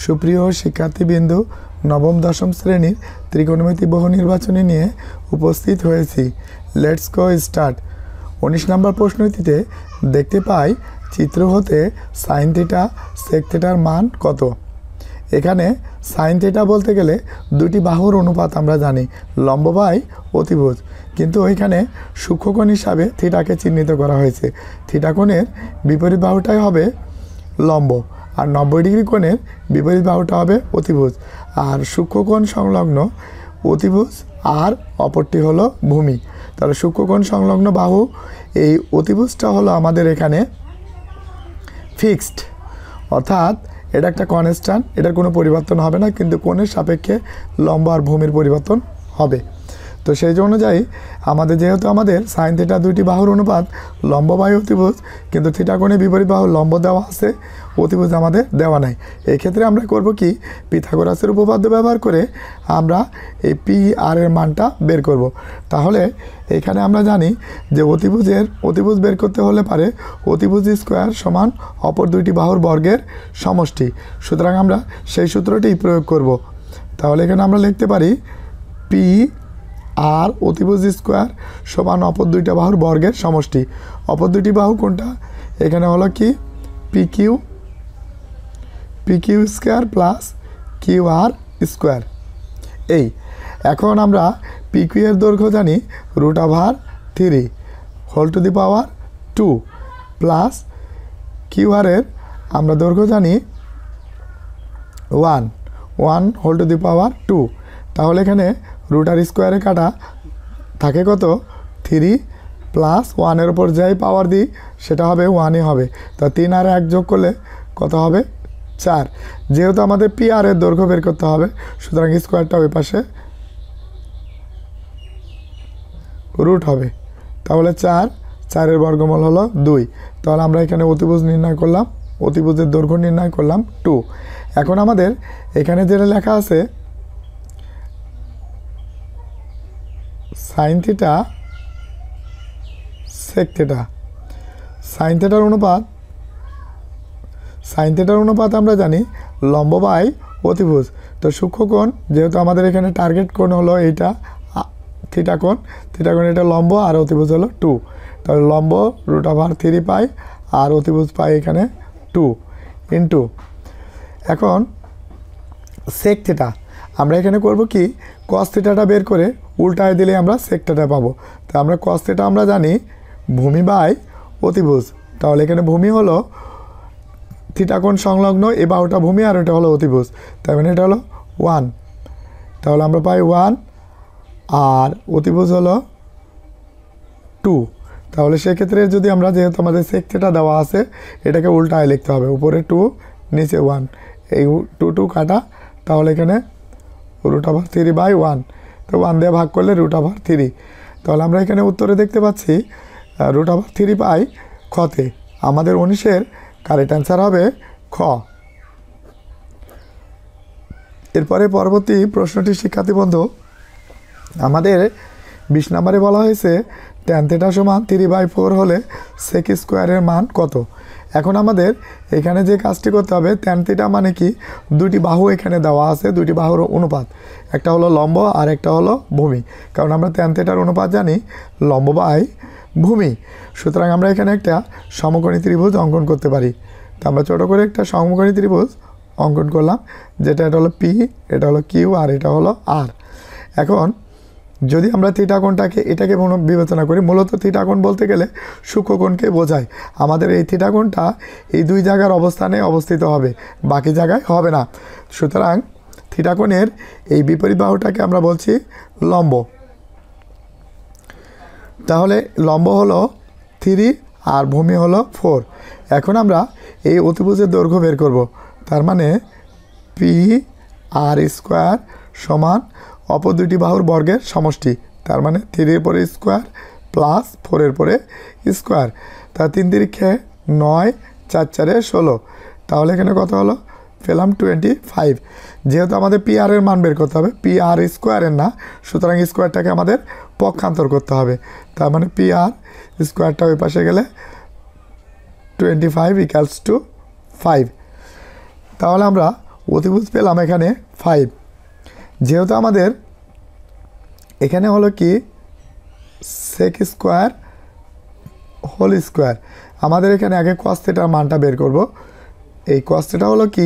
সুপ্রিয় শিক্ষার্থীবৃন্দু, নবম দশম শ্রেণীর ত্রিকোণমিতি বহু নির্বাচনী নিয়ে উপস্থিত হয়েছি। Let's go start. 19 নম্বর প্রশ্নটিতে দেখতে পাই চিত্র হতে সাইন থিটা সেক থিটার মান কত। এখানে সাইন থিটা বলতে গেলে দুটি বাহুর অনুপাত আমরা জানি, লম্ব বাই অতিভুজ, কিন্তু ওইখানে সূক্ষ্মকোণ হিসাবে থিটাকে চিহ্নিত করা হয়েছে। থিটা কোণের বিপরীত বাহুটাই হবে লম্ব, আর 90 ডিগ্রি কোণের বিপরীত বাহুটা হবে অতিভুজ, আর সূক্ষ্মকোণ সংলগ্ন অতিভুজ আর অপরটি হলো ভূমি। তাহলে সূক্ষ্মকোণ সংলগ্ন বাহু এই অতিভুজটা হলো আমাদের এখানে ফিক্সড, অর্থাৎ এটা একটা কনস্ট্যান্ট, এটার কোনো পরিবর্তন হবে না, কিন্তু কোণের সাপেক্ষে লম্ব আর ভূমির পরিবর্তন হবে। তো সেই অনুযায়ী যেহেতু আমাদের সাইন থিটা দুইটি বাহুর অনুপাত লম্ব বাই অতিভুজ, কিন্তু থিটা কোণে বিপরীত বাহু লম্ব দেওয়া আছে, অতিভুজ আমাদের দেওয়া নাই। এই ক্ষেত্রে আমরা করব কি, পিথাগোরাসের উপপাদ্য ব্যবহার করে আমরা এই পি আর এর মানটা বের করব। তাহলে এখানে আমরা জানি যে অতিভুজ বের করতে হলে পারে অতিভুজ স্কোয়ার সমান অপর দুইটি বাহুর বর্গের সমষ্টি। সুতরাং আমরা সেই সূত্রটি প্রয়োগ করব। তাহলে এখানে আমরা লিখতে পারি পি আর অতিভুজ স্কোয়ার সমান অপর দুইটা বাহুর বর্গের সমষ্টি। অপর দুইটি বাহু কোনটা? এখানে হলো কি P Q square plus Q R square. এই এখন আমরা পি কিউ এর দৈর্ঘ্য জানি √3 whole to the power 2 plus Q R এর আমরা দৈর্ঘ্য জানি 1 হোল টু দি পাওয়ার 2। তাহলে এখানে √r স্কোয়ারে কাটা থাকে কত? 3 প্লাস 1-এর ওপর যাই পাওয়ার দিই সেটা হবে 1-ই হবে। তা 3 আর 1 যোগ করলে কত হবে? 4। যেহেতু আমাদের পি আর এর দৈর্ঘ্য বের করতে হবে, সুতরাং স্কোয়ারটা ওই পাশে রুট হবে। তাহলে 4-এর বর্গমূল হলো 2। তাহলে আমরা এখানে অতিভুজ নির্ণয় করলাম, অতিভুজের দৈর্ঘ্য নির্ণয় করলাম 2। এখন আমাদের এখানে যেটা লেখা আছে sine theta sec theta, sine থিটার অনুপাত আমরা জানি লম্ব বাই অতিভুজ। তো সূক্ষ্মকোণ যেহেতু আমাদের এখানে টার্গেট কোণ হলো এইটা থিটা কোণ এটা লম্ব, আর অতিভুজ হলো 2। তাহলে লম্ব √3 পাই আর অতিভুজ পাই এখানে 2 ইন্টু। এখন সেক থিটা আমরা এখানে করব কি, কস থিটাটা বের করে উল্টায় দিলে আমরা সেক থিটা পাবো। তো আমরা কস থিটা আমরা জানি ভূমি বাই অতিভুজ। তাহলে এখানে ভূমি হলো থিটা কোণ সংলগ্ন এ বাহুটা ভূমি আর এটা হলো অতিভুজ, তার মানে এটা হলো 1। তাহলে আমরা পাই 1 আর অতিভুজ হলো 2। তাহলে সেক্ষেত্রে যদি আমরা যেহেতু আমাদের সেক থিটা দেওয়া আছে এটাকে উল্টায় লিখতে হবে, উপরে 2 নিচে 1, এই 2 কাটা। তাহলে এখানে √3/1, তো 1 দিয়ে ভাগ করলে √3। তাহলে আমরা এখানে উত্তরে দেখতে পাচ্ছি √3 পাই খতে। আমাদের 19-এর কারেক্ট অ্যান্সার হবে খ। এরপরে পরবর্তী প্রশ্নটি শিক্ষার্থী বন্ধু, আমাদের 20 নম্বরে বলা হয়েছে tan থিটা সমান 3/4 হলে সেক স্কোয়ারের মান কত। এখন আমাদের এখানে যে কাজটি করতে হবে, tan থিটা মানে কি, দুটি বাহু এখানে দেওয়া আছে, দুটি বাহুর অনুপাত, একটা হলো লম্ব আর একটা হলো ভূমি। কারণ আমরা tan থিটার অনুপাত জানি লম্ব বাই ভূমি। সুতরাং আমরা এখানে একটা সমকোণী ত্রিভুজ অঙ্কন করতে পারি। তো আমরা ছোটো করে একটা সমকোণী ত্রিভুজ অঙ্কন করলাম, যেটা এটা হলো পি, এটা হলো কিউ আর এটা হলো আর। এখন যদি আমরা থিটা কোণটাকে এটাকে বিবেচনা করি, মূলত থিটা কোণ বলতে গেলে সূক্ষ্মকোণকে বোঝায়। আমাদের এই থিটা কোণটা এই দুই জায়গার অবস্থানে অবস্থিত হবে, বাকি জায়গায় হবে না। সুতরাং থিটা কোণের এই বিপরীত বাহুটাকে আমরা বলছি লম্ব। তাহলে লম্ব হলো 3 আর ভূমি হলো 4। এখন আমরা এই অতিভুজের দৈর্ঘ্য বের করব। তার মানে পি আর স্কোয়ার সমান অপর দুইটি বাহুর বর্গের সমষ্টি। তার মানে 3-এর পরে স্কোয়ার প্লাস 4-এর পরে স্কোয়ার। তার 3 তিরিক্ষে 9, 4 4 16। তাহলে এখানে কত হলো? পেলাম 25। যেহেতু আমাদের পি আর এর মান বের করতে হবে, পি আর স্কোয়ারের না, সুতরাং স্কোয়ারটাকে আমাদের পক্ষান্তর করতে হবে। তার মানে পি আর স্কোয়ারটা ওই পাশে গেলে 25 = 5। তাহলে আমরা অতিভুজ পেলাম এখানে 5। যেহেতু আমাদের এখানে হলো কি সেক স্কোয়ার হোল স্কোয়ার, আমাদের এখানে আগে কস থিটার মানটা বের করব। এই কস থিটা হলো কি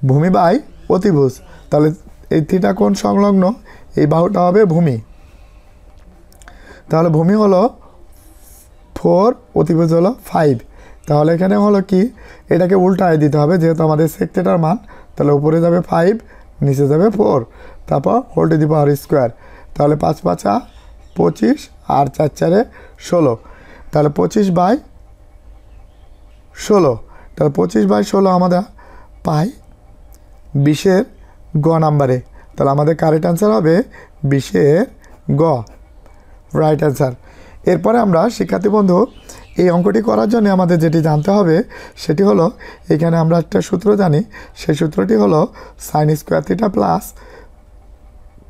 ভূমি বাই অতিভুজ, তাহলে এই থিটা কোণ সংলগ্ন এই বাহুটা হবে ভূমি, তাহলে ভূমি হলো 4, অতিভুজ হলো 5। তাহলে এখানে হলো কি এটাকে উল্টায় দিতে হবে, যেহেতু আমাদের সেক থিটার মান, তাহলে উপরে যাবে 5, নিচে যাবে 4, তারপর whole to the power square. তাহলে 5 5 25 আর 4 4 16, তাহলে 25/16, তাহলে 25/16 আমরা পাই 20-এর গ নাম্বারে। তাহলে আমাদের কারেক্ট অ্যান্সার হবে 20-এর গ, রাইট অ্যান্সার। এরপরে আমরা শিক্ষার্থী বন্ধু এই অঙ্কটি করার জন্য আমাদের যেটি জানতে হবে সেটি হলো, এখানে আমরা একটা সূত্র জানি, সেই সূত্রটি হলো sine square theta plus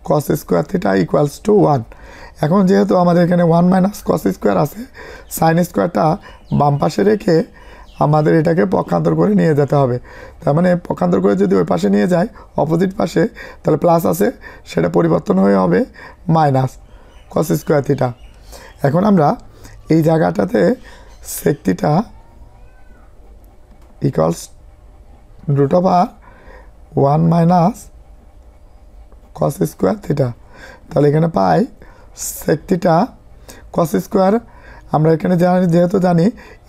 cos square theta equals to 1। এখন যেহেতু আমাদের এখানে 1 মাইনাস কস স্কোয়ার আছে, সাইন স্কোয়ারটা বাম পাশে রেখে আমাদের এটাকে পক্ষান্তর করে নিয়ে যেতে হবে। তার মানে পক্ষান্তর করে যদি ওই পাশে নিয়ে যায় অপোজিট পাশে, তাহলে প্লাস আছে, সেটা পরিবর্তন হয়ে হবে মাইনাস কস স্কোয়ার থিটা। এখন আমরা এই জায়গাটাতে sec theta equals √1 minus cos square theta, তাহলে এখানে পাই সেক থিটা কস স্কোয়ার। আমরা এখানে জানি, যেহেতু জানি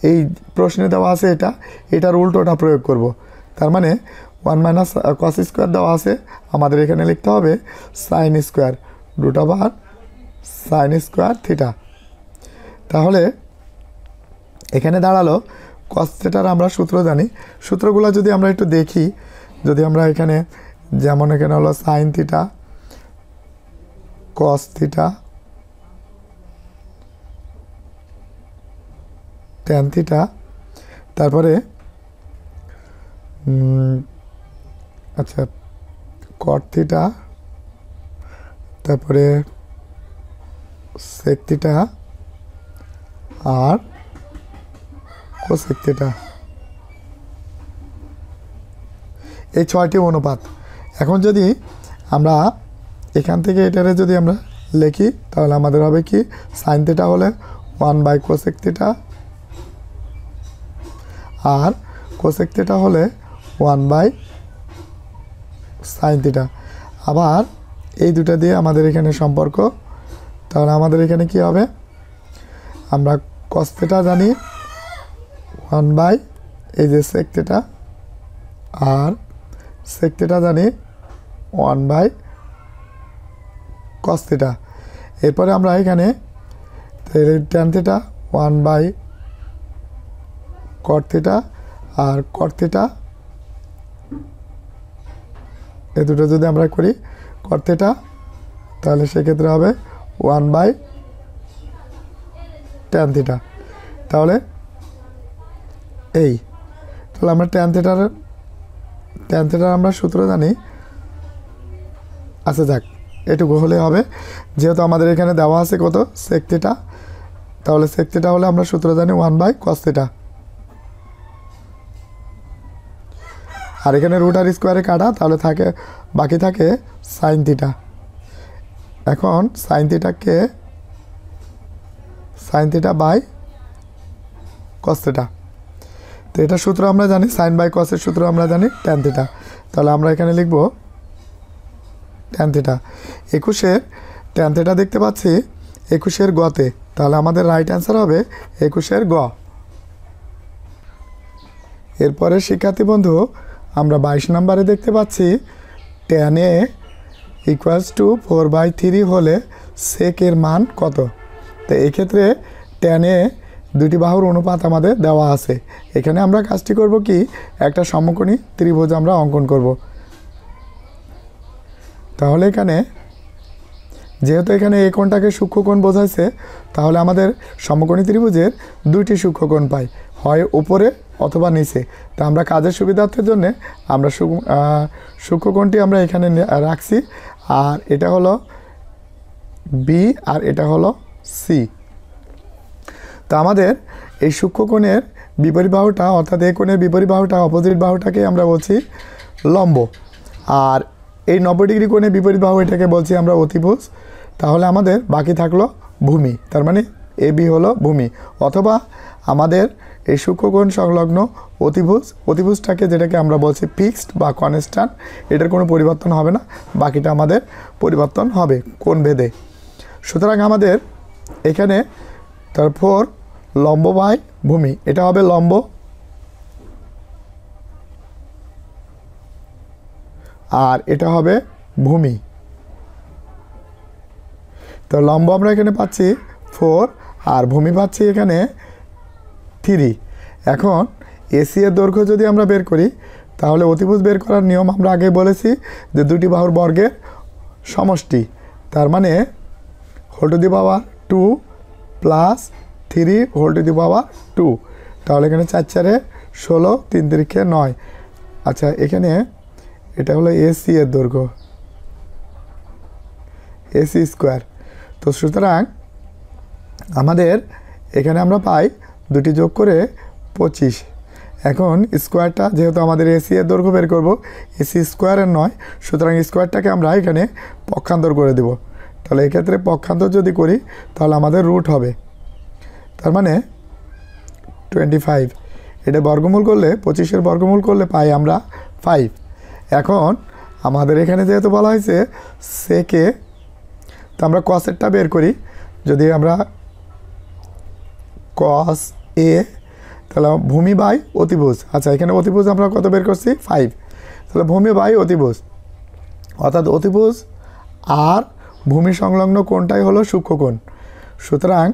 এই প্রশ্নে দেওয়া আছে এটার উল্টোটা প্রয়োগ করব। তার মানে 1 মাইনাস কস স্কোয়ার দেওয়া আছে, আমাদের এখানে লিখতে হবে sine square √sine square theta. তাহলে এখানে দাঁড়ালো কস থিটার আমরা সূত্র জানি, সূত্রগুলো যদি আমরা একটু দেখি, যদি আমরা এখানে যেমন এখানে হলো sine theta cos theta tan theta, তারপরে আচ্ছা কট থিটা, তারপরে সেক থিটা আর কোসেক থিটা, এই 6টি অনুপাত। এখন যদি আমরা এখান থেকে এটারে যদি আমরা লিখি, তাহলে আমাদের হবে কি সাইন থিটা হলে 1/কোসেক থিটা আর কোসেক থিটা হলে 1/সাইন থিটা। আবার এই দুটা দিয়ে আমাদের এখানে সম্পর্ক, তাহলে আমাদের এখানে কি হবে, আমরা কস থিটা জানি 1/ এই যে সেক থিটা, আর সেক থিটা জানি 1/কস থিটা। এরপরে আমরা এখানে ট্যান থিটা 1/কট থিটা আর কট থিটা, এই দুটো যদি আমরা করি কট থিটা, তাহলে সেক্ষেত্রে হবে 1/ট্যান থিটা। তাহলে তাহলে আমরা ট্যান থিটার আমরা সূত্র জানি। আচ্ছা যাক, এটুকু হলে হবে, যেহেতু আমাদের এখানে দেওয়া আছে কত সেক থিটা, তাহলে সেক থিটা হলে আমরা সূত্র জানি 1/কস থিটা, আর এখানে √ আর স্কোয়ারে কাটা, তাহলে বাকি থাকে সাইন থিটা। এখন sine theta by cos theta, তো এটা সূত্র আমরা জানি, সাইন বাই কসের সূত্র আমরা জানি ট্যান থিটা। তাহলে আমরা এখানে লিখব ট্যান থিটা। 21-এর ট্যান থিটা দেখতে পাচ্ছি 21-এর গতে, তাহলে আমাদের রাইট অ্যান্সার হবে 21-এর গ। এরপরে শিক্ষার্থী বন্ধু আমরা 22 নম্বরে দেখতে পাচ্ছি tan A = 4/3 হলে সেকের মান কত। তো এক্ষেত্রে tan A দুটি বাহুর অনুপাত আমাদের দেওয়া আছে। এখানে আমরা কাজটি করব কি, একটা সমকোণী ত্রিভুজ আমরা অঙ্কন করব। তাহলে এখানে যেহেতু এখানে এই কোণটাকে সূক্ষ্মকোণ বোঝাইছে, তাহলে আমাদের সমকোণী ত্রিভুজের দুইটি সূক্ষ্মকোণ পাই, হয় উপরে অথবা নিচে। তা আমরা কাজের সুবিধার্থের জন্য আমরা সূক্ষ্মকোণটি আমরা এখানে রাখছি, আর এটা হলো বি আর এটা হলো সি। তো আমাদের এই সূক্ষ্মকোণের বিপরীত বাহুটা অর্থাৎ এই কোণের বিপরীত বাহুটা অপোজিট বাহুটাকে আমরা বলছি লম্ব, আর এই 90 ডিগ্রি কোণে বিপরীত বাহু এটাকে বলছি আমরা অতিভুজ। তাহলে আমাদের বাকি থাকলো ভূমি, তার মানে এ বি হলো ভূমি, অথবা আমাদের এই সূক্ষ্মকোণ সংলগ্ন অতিভুজ, অতিভুজটাকে যেটাকে আমরা বলছি ফিক্সড বা কনস্ট্যান্ট, এটার কোনো পরিবর্তন হবে না, বাকিটা আমাদের পরিবর্তন হবে কোণ ভেদে। সুতরাং আমাদের এখানে তারপর লম্ব বাই ভূমি, এটা হবে লম্ব আর এটা হবে ভূমি। তো লম্ব আমরা এখানে পাচ্ছি 4 আর ভূমি পাচ্ছি এখানে 3। এখন এসি এর দৈর্ঘ্য যদি আমরা বের করি তাহলে অতিভুজ বের করার নিয়ম আমরা আগে বলেছি যে দুটি বাহুর বর্গের সমষ্টি, তার মানে whole to the power 2 plus 3 whole to the power 2। তাহলে এখানে 4 4 16, 3 3 9। আচ্ছা, এখানে এটা হলো এসি এর দৈর্ঘ্য, এসি স্কোয়ার। তো সুতরাং আমাদের এখানে আমরা পাই দুটি যোগ করে 25। এখন স্কোয়ারটা যেহেতু আমাদের এসি এর দৈর্ঘ্য বের করব, এসি স্কোয়ারের নয়, সুতরাং স্কোয়ারটাকে আমরা এখানে পক্ষান্তর করে দেব। তাহলে এক্ষেত্রে পক্ষান্তর যদি করি তাহলে আমাদের রুট হবে, তার মানে 25। এটা বর্গমূল করলে 25-এর বর্গমূল করলে পাই আমরা 5। এখন আমাদের এখানে যেহেতু বলা হয়েছে সেকে, তো আমরা কসেরটা বের করি। যদি আমরা কস এ, তাহলে ভূমি বাই অতিভুজ, আচ্ছা এখানে অতিভুজ আমরা কত বের করছি 5, তাহলে ভূমি বাই অতিভুজ, অর্থাৎ অতিভুজ আর ভূমি সংলগ্ন কোণটাই হলো সূক্ষ্মকোণ। সুতরাং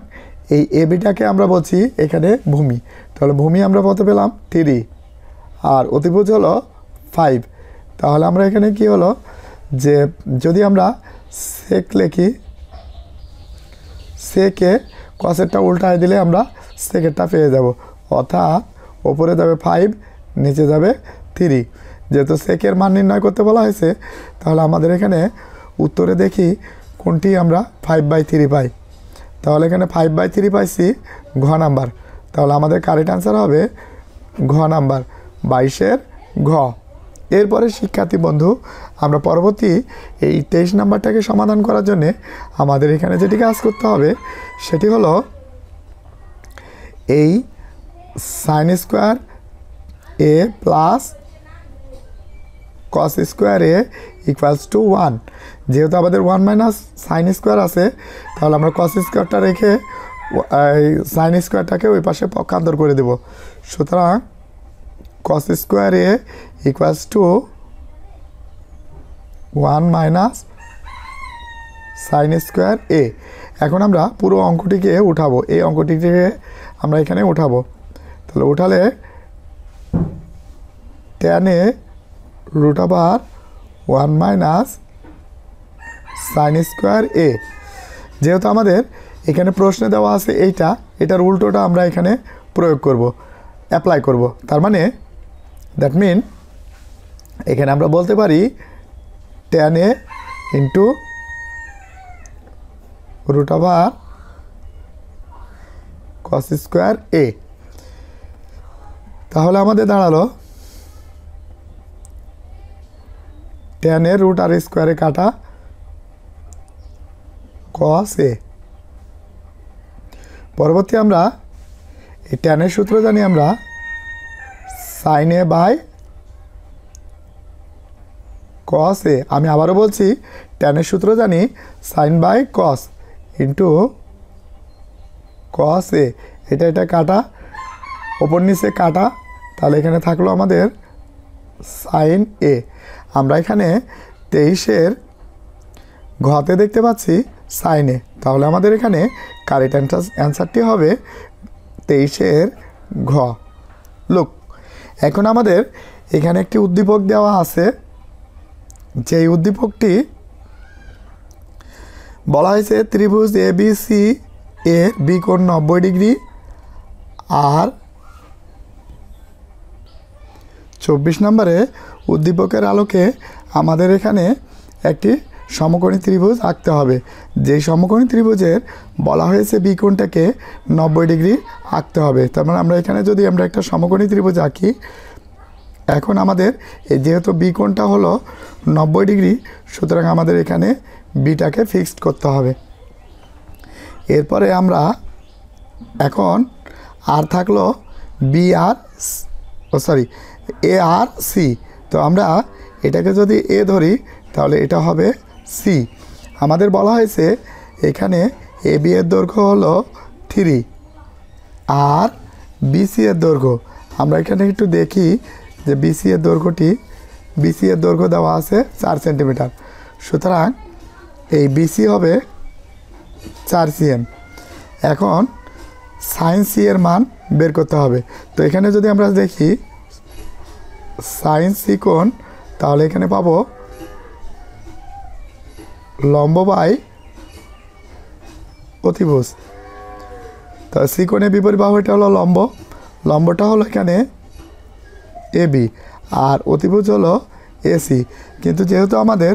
এই এবিটাকে আমরা বলছি এখানে ভূমি, তাহলে ভূমি আমরা কত পেলাম 3 আর অতিভুজ হলো 5। তাহলে আমরা এখানে কি হলো যে যদি আমরা সেক লিখি, সেকে কসেরটা উল্টায় দিলে আমরা সেকেরটা পেয়ে যাব, অর্থাৎ ওপরে যাবে 5, নিচে যাবে 3। যেহেতু সেকের মান নির্ণয় করতে বলা হয়েছে তাহলে আমাদের এখানে উত্তরে দেখি কোনটি আমরা 5/3 পাই। তাহলে এখানে 5/3 পাইছি ঘ নাম্বার, তাহলে আমাদের কারেক্ট আনসার হবে ঘ নাম্বার, 22-এর ঘ। এরপরে শিক্ষার্থী বন্ধু, আমরা পরবর্তী এই 23 নাম্বারটাকে সমাধান করার জন্য আমাদের এখানে যেটি কাজ করতে হবে সেটি হলো এই sign square A plus cos square A equals to 1। যেহেতু আমাদের 1 মাইনাস সাইন স্কোয়ার আছে, তাহলে আমরা কস স্কোয়ারটা রেখে সাইন স্কোয়ারটাকে ওই পাশে পক্ষান্তর করে দেব। সুতরাং cos square A equals to 1 minus sine square A. এখন আমরা পুরো অঙ্কটিকে উঠাবো, এই অঙ্কটিকে আমরা এখানে উঠাবো। তাহলে উঠালে tan a root over 1 minus sine square A. যেহেতু আমাদের এখানে প্রশ্নে দেওয়া আছে এটার উল্টোটা আমরা এখানে প্রয়োগ করব, অ্যাপ্লাই করব। তার মানে দ্যাট মিন এখানে আমরা বলতে পারি tan a into root over cos square A. তাহলে আমাদের দাঁড়ালো tan a রুট আর স্কোয়ারে কাটা কস এ। পরবর্তী আমরা এই tan এর সূত্র জানি আমরা সাইন এ বাই কস এ। আমি আবারও বলছি tan এর সূত্র জানি sine by cos into cos A. এটা কাটা, ওপর নিচে কাটা, তাহলে এখানে থাকলো আমাদের সাইন এ। আমরা এখানে 23-এর ঘতে দেখতে পাচ্ছি সাইন এ, তাহলে আমাদের এখানে কারেক্ট অ্যান্সারটি হবে 23-এর ঘ। লুক, এখন আমাদের এখানে একটি উদ্দীপক দেওয়া আছে, যেই উদ্দীপকটি বলা হয়েছে ত্রিভুজ এ বি সি এর বি কোণ 90 ডিগ্রি আর 24 নম্বরে উদ্দীপকের আলোকে আমাদের এখানে একটি সমকোণী ত্রিভুজ আঁকতে হবে। যেই সমকোণী ত্রিভুজের বলা হয়েছে বি কোণটাকে 90 ডিগ্রি আঁকতে হবে। তার মানে আমরা এখানে যদি আমরা একটা সমকোণী ত্রিভুজ আঁকি, এখন আমাদের যেহেতু বি কোণটা হলো 90 ডিগ্রি, সুতরাং আমাদের এখানে বিটাকে ফিক্সড করতে হবে। এরপরে আমরা এখন আর থাকলো বি আর এ আর সি। তো আমরা এটাকে যদি এ ধরি তাহলে এটা হবে সি। আমাদের বলা হয়েছে এখানে এ বি এর দৈর্ঘ্য হলো 3 আর বিসি এর দৈর্ঘ্য, আমরা এখানে একটু দেখি যে বিসি এর দৈর্ঘ্য দেওয়া আছে 4 সেন্টিমিটার। সুতরাং এই বিসি হবে 4 সিএম। এখন সাইন সি এর মান বের করতে হবে। তো এখানে যদি আমরা দেখি সাইন সি কোণ, তাহলে এখানে পাবো লম্ব বাই অতিভুজ। তো সি কোণের বিপরীত বাহু এটা হলো লম্বটা হলো এখানে এ বি আর অতিভুজ হলো এসি। কিন্তু যেহেতু আমাদের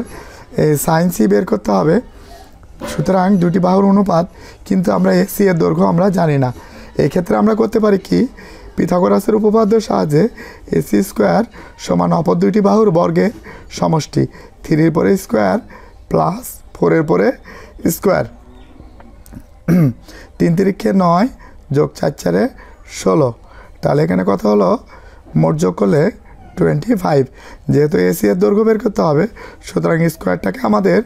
এই সাইন সি বের করতে হবে, সুতরাং দুটি বাহুর অনুপাত, কিন্তু আমরা এসি এর দৈর্ঘ্য আমরা জানি না। এই ক্ষেত্রে আমরা করতে পারি কি, পিথাগোরাসের উপপাদ্যের সাহায্যে এসি স্কোয়ার সমান অপর দুইটি বাহুর বর্গের সমষ্টি, 3 পরে স্কোয়ার প্লাস 4 পরে স্কোয়ার, 3 তিরিক্ষে 9 যোগ 4 4 16। তাহলে এখানে কত হলো, মোট যোগ করলে 25। যেহেতু এসি এর দৈর্ঘ্য বের করতে হবে, সুতরাং স্কোয়ারটাকে আমাদের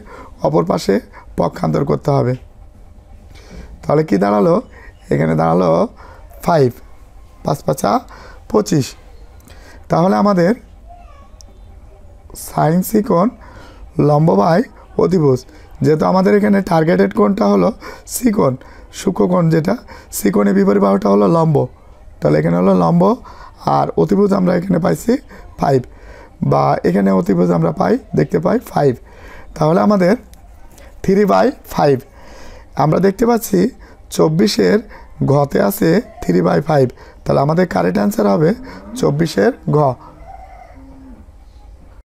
অপর পাশে পক্ষান্তর করতে হবে। তাহলে কি দাঁড়ালো, এখানে দাঁড়ালো 5, 5 5 25। তাহলে আমাদের সাইন সি কোণ লম্ব বাই অতিভুজ, যেহেতু আমাদের এখানে টার্গেটেড কোণটা হলো সি কোণ, সূক্ষ্ম কোণ যেটা, সি কোণের বিপরীত বাহুটা হলো লম্ব, তাহলে এখানে হলো লম্ব আর অতিভুজ আমরা এখানে পাইছি 5, বা এখানে অতিভুজ আমরা দেখতে পাই 5। তাহলে আমাদের 3/5 আমরা দেখতে পাচ্ছি 24-এর ঘতে আছে 3/5। তাহলে আমাদের কারেক্ট অ্যান্সার হবে 24-এর ঘ।